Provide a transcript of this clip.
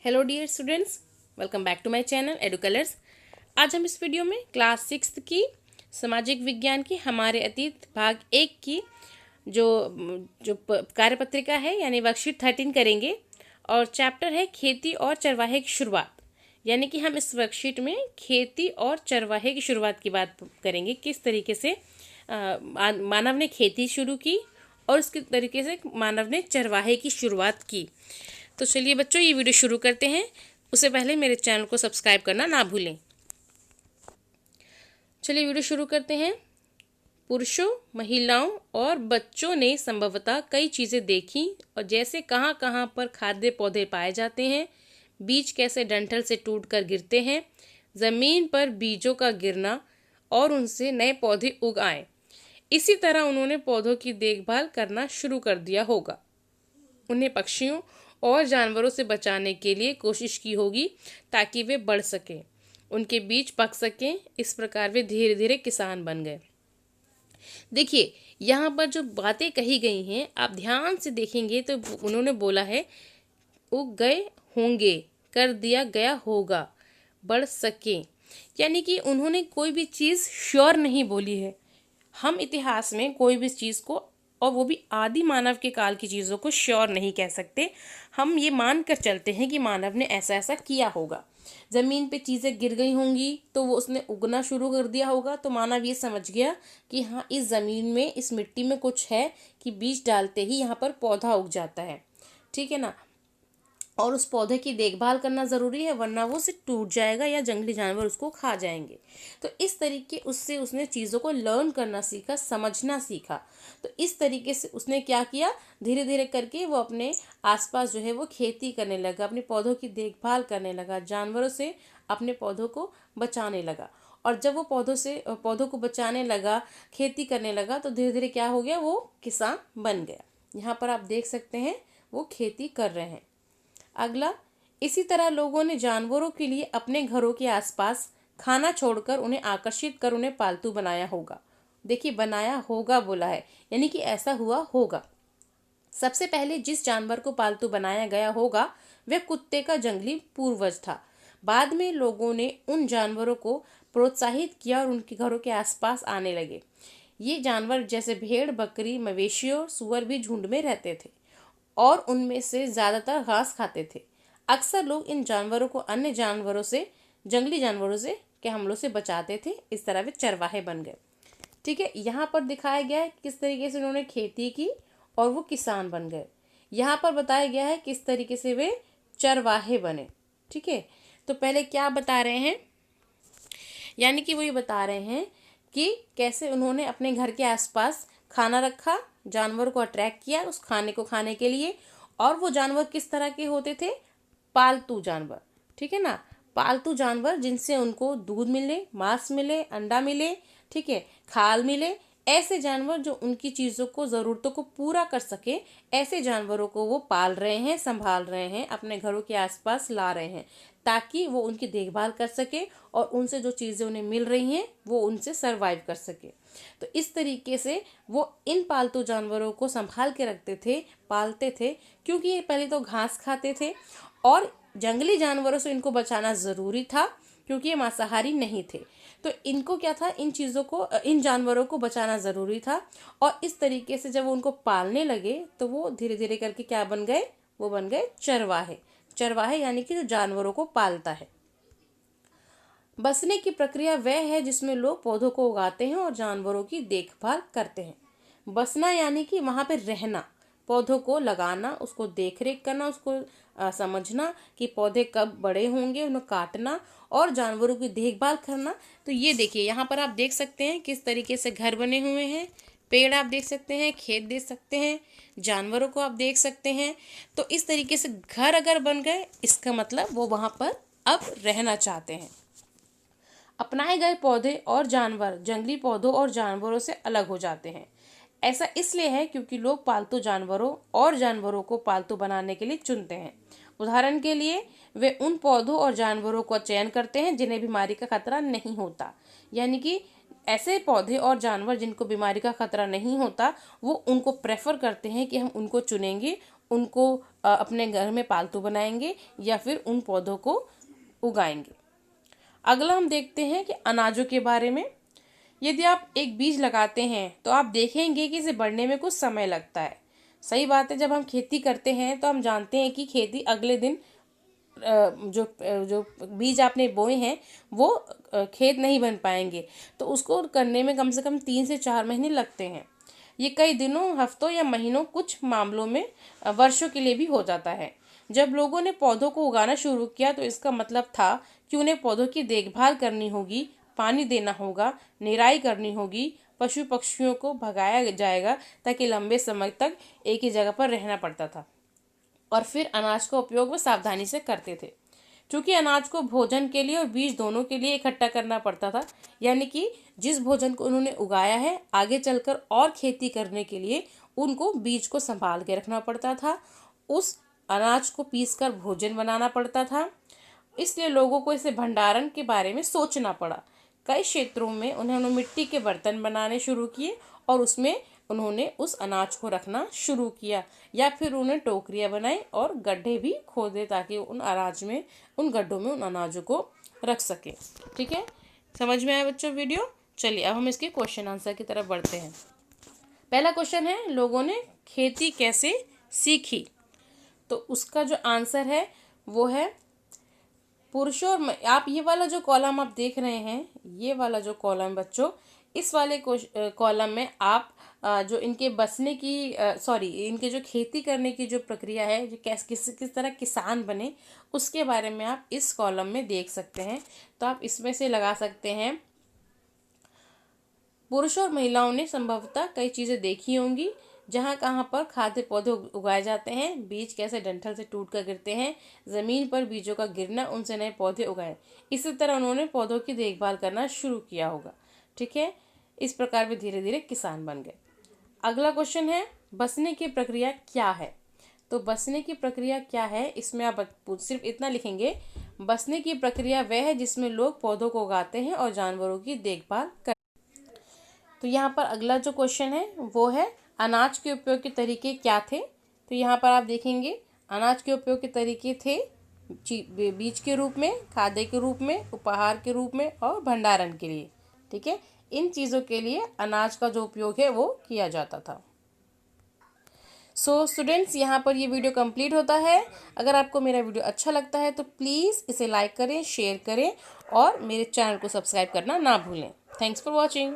Hello dear students, welcome back to my channel edu colours. आज हम इस video में क्लास 6 की सामाजिक विज्ञान की हमारे अतीत भाग 1 की जो जो कार्यपत्रिका है यानी वर्कशीट 13 करेंगे और चैप्टर है खेती और चरवाहे की शुरुआत। यानी कि हम इस वर्कशीट में खेती और चरवाहे की शुरुआत की बात करेंगे, किस तरीके से मानव ने खेती शुरू की और उसके तरीके से मानव ने चरवाहे की शुरुआत की। तो चलिए बच्चों, ये वीडियो शुरू करते हैं। उससे पहले मेरे चैनल को सब्सक्राइब करना ना भूलें। चलिए वीडियो शुरू करते हैं। पुरुषों, महिलाओं और बच्चों ने संभवतः कई चीज़ें देखी और जैसे कहाँ कहाँ पर खाद्य पौधे पाए जाते हैं, बीज कैसे डंठल से टूटकर गिरते हैं, ज़मीन पर बीजों का गिरना और उनसे नए पौधे उग आए। इसी तरह उन्होंने पौधों की देखभाल करना शुरू कर दिया होगा। उन्हें पक्षियों और जानवरों से बचाने के लिए कोशिश की होगी ताकि वे बढ़ सकें, उनके बीज पक सकें। इस प्रकार वे धीरे धीरे किसान बन गए। देखिए, यहाँ पर जो बातें कही गई हैं आप ध्यान से देखेंगे तो उन्होंने बोला है उग गए होंगे, कर दिया गया होगा, बढ़ सकें। यानी कि उन्होंने कोई भी चीज़ श्योर नहीं बोली है। हम इतिहास में कोई भी चीज़ को, और वो भी आदि मानव के काल की चीज़ों को श्योर नहीं कह सकते। हम ये मान कर चलते हैं कि मानव ने ऐसा ऐसा किया होगा। ज़मीन पे चीज़ें गिर गई होंगी तो वो उसने उगना शुरू कर दिया होगा, तो मानव ये समझ गया कि हाँ, इस ज़मीन में, इस मिट्टी में कुछ है कि बीज डालते ही यहाँ पर पौधा उग जाता है। ठीक है ना। और उस पौधे की देखभाल करना ज़रूरी है, वरना वो सिर्फ टूट जाएगा या जंगली जानवर उसको खा जाएंगे। तो इस तरीके उससे उसने चीज़ों को लर्न करना सीखा, समझना सीखा। तो इस तरीके से उसने क्या किया, धीरे धीरे करके वो अपने आसपास जो है वो खेती करने लगा, अपने पौधों की देखभाल करने लगा, जानवरों से अपने पौधों को बचाने लगा। और जब वो पौधों को बचाने लगा, खेती करने लगा, तो धीरे धीरे क्या हो गया, वो किसान बन गया। यहाँ पर आप देख सकते हैं वो खेती कर रहे हैं। अगला, इसी तरह लोगों ने जानवरों के लिए अपने घरों के आसपास खाना छोड़कर उन्हें आकर्षित कर उन्हें पालतू बनाया होगा। देखिए, बनाया होगा बोला है, यानी कि ऐसा हुआ होगा। सबसे पहले जिस जानवर को पालतू बनाया गया होगा वह कुत्ते का जंगली पूर्वज था। बाद में लोगों ने उन जानवरों को प्रोत्साहित किया और उनके घरों के आसपास आने लगे। ये जानवर जैसे भेड़, बकरी, मवेशी और सुअर भी झुंड में रहते थे और उनमें से ज़्यादातर घास खाते थे। अक्सर लोग इन जानवरों को अन्य जानवरों से, जंगली जानवरों से के हमलों से बचाते थे। इस तरह वे चरवाहे बन गए। ठीक है, यहाँ पर दिखाया गया है किस तरीके से उन्होंने खेती की और वो किसान बन गए। यहाँ पर बताया गया है किस तरीके से वे चरवाहे बने। ठीक है, तो पहले क्या बता रहे हैं, यानी कि वो ये बता रहे हैं कि कैसे उन्होंने अपने घर के आसपास खाना रखा, जानवर को अट्रैक्ट किया उस खाने को खाने के लिए। और वो जानवर किस तरह के होते थे, पालतू जानवर। ठीक है ना, पालतू जानवर जिनसे उनको दूध मिले, मांस मिले, अंडा मिले, ठीक है, खाल मिले। ऐसे जानवर जो उनकी चीज़ों को, ज़रूरतों को पूरा कर सके, ऐसे जानवरों को वो पाल रहे हैं, संभाल रहे हैं, अपने घरों के आसपास ला रहे हैं ताकि वो उनकी देखभाल कर सके और उनसे जो चीज़ें उन्हें मिल रही हैं वो उनसे सरवाइव कर सके। तो इस तरीके से वो इन पालतू जानवरों को संभाल के रखते थे, पालते थे, क्योंकि ये पहले तो घास खाते थे और जंगली जानवरों से इनको बचाना ज़रूरी था क्योंकि ये मांसाहारी नहीं थे। तो इनको क्या था, इन चीज़ों को, इन जानवरों को बचाना ज़रूरी था। और इस तरीके से जब वो उनको पालने लगे तो वो धीरे धीरे करके क्या बन गए, वो बन गए चरवाहे। चरवाहे यानी कि जो जानवरों को पालता है। बसने की प्रक्रिया वह है जिसमें लोग पौधों को उगाते हैं और जानवरों की देखभाल करते हैं। बसना यानी कि वहाँ पे रहना, पौधों को लगाना, उसको देख रेख करना, उसको समझना कि पौधे कब बड़े होंगे, उन्हें काटना और जानवरों की देखभाल करना। तो ये देखिए, यहाँ पर आप देख सकते हैं किस तरीके से घर बने हुए हैं, पेड़ आप देख सकते हैं, खेत देख सकते हैं, जानवरों को आप देख सकते हैं। तो इस तरीके से घर अगर बन गए, इसका मतलब वो वहाँ पर अब रहना चाहते हैं। अपनाए गए पौधे और जानवर जंगली पौधों और जानवरों से अलग हो जाते हैं। ऐसा इसलिए है क्योंकि लोग पालतू जानवरों और जानवरों को पालतू बनाने के लिए चुनते हैं। उदाहरण के लिए वे उन पौधों और जानवरों का चयन करते हैं जिन्हें बीमारी का खतरा नहीं होता। यानी कि ऐसे पौधे और जानवर जिनको बीमारी का खतरा नहीं होता, वो उनको प्रेफर करते हैं कि हम उनको चुनेंगे उनको अपने घर में पालतू बनाएंगे या फिर उन पौधों को उगाएंगे। अगला हम देखते हैं कि अनाजों के बारे में। यदि आप एक बीज लगाते हैं तो आप देखेंगे कि इसे बढ़ने में कुछ समय लगता है। सही बात है, जब हम खेती करते हैं तो हम जानते हैं कि खेती अगले दिन जो जो बीज आपने बोए हैं वो खेत नहीं बन पाएंगे, तो उसको करने में कम से कम 3 से 4 महीने लगते हैं। ये कई दिनों, हफ्तों या महीनों, कुछ मामलों में वर्षों के लिए भी हो जाता है। जब लोगों ने पौधों को उगाना शुरू किया तो इसका मतलब था कि उन्हें पौधों की देखभाल करनी होगी, पानी देना होगा, निराई करनी होगी, पशु पक्षियों को भगाया जाएगा ताकि लंबे समय तक एक ही जगह पर रहना पड़ता था। और फिर अनाज का उपयोग वो सावधानी से करते थे, क्योंकि अनाज को भोजन के लिए और बीज दोनों के लिए इकट्ठा करना पड़ता था। यानी कि जिस भोजन को उन्होंने उगाया है, आगे चलकर और खेती करने के लिए उनको बीज को संभाल के रखना पड़ता था, उस अनाज को पीसकर भोजन बनाना पड़ता था। इसलिए लोगों को इसे भंडारण के बारे में सोचना पड़ा। कई क्षेत्रों में उन्होंने मिट्टी के बर्तन बनाने शुरू किए और उसमें उन्होंने उस अनाज को रखना शुरू किया, या फिर उन्हें टोकरियां बनाई और गड्ढे भी खोदे ताकि उन गड्ढों में उन अनाजों को रख सके। ठीक है, समझ में आया बच्चों वीडियो? चलिए अब हम इसके क्वेश्चन आंसर की तरफ बढ़ते हैं। पहला क्वेश्चन है, लोगों ने खेती कैसे सीखी? तो उसका जो आंसर है वो है पुरुषों और आप ये वाला जो कॉलम आप देख रहे हैं, ये वाला जो कॉलम बच्चों, इस वाले कॉलम में आप जो इनके बसने की इनके जो खेती करने की जो प्रक्रिया है, जो किस तरह किसान बने, उसके बारे में आप इस कॉलम में देख सकते हैं। तो आप इसमें से लगा सकते हैं, पुरुषों और महिलाओं ने संभवतः कई चीज़ें देखी होंगी, जहाँ कहाँ पर खाद्य पौधे उगाए जाते हैं, बीज कैसे डंठल से टूट कर गिरते हैं, ज़मीन पर बीजों का गिरना, उनसे नए पौधे उगाए। इसी तरह उन्होंने पौधों की देखभाल करना शुरू किया होगा। ठीक है, इस प्रकार वे धीरे धीरे किसान बन गए। अगला क्वेश्चन है, बसने की प्रक्रिया क्या है? तो बसने की प्रक्रिया क्या है, इसमें आप सिर्फ इतना लिखेंगे, बसने की प्रक्रिया वह है जिसमें लोग पौधों को उगाते हैं और जानवरों की देखभाल करते हैं। तो यहाँ पर अगला जो क्वेश्चन है वो है, अनाज के उपयोग के तरीके क्या थे? तो यहाँ पर आप देखेंगे, अनाज के उपयोग के तरीके थे बीज के रूप में, खाद्य के रूप में, उपहार के रूप में और भंडारण के लिए। ठीक है, इन चीज़ों के लिए अनाज का जो उपयोग है वो किया जाता था। सो स्टूडेंट्स, यहाँ पर ये वीडियो कंप्लीट होता है। अगर आपको मेरा वीडियो अच्छा लगता है तो प्लीज़ इसे लाइक करें, शेयर करें और मेरे चैनल को सब्सक्राइब करना ना भूलें। Thanks for watching.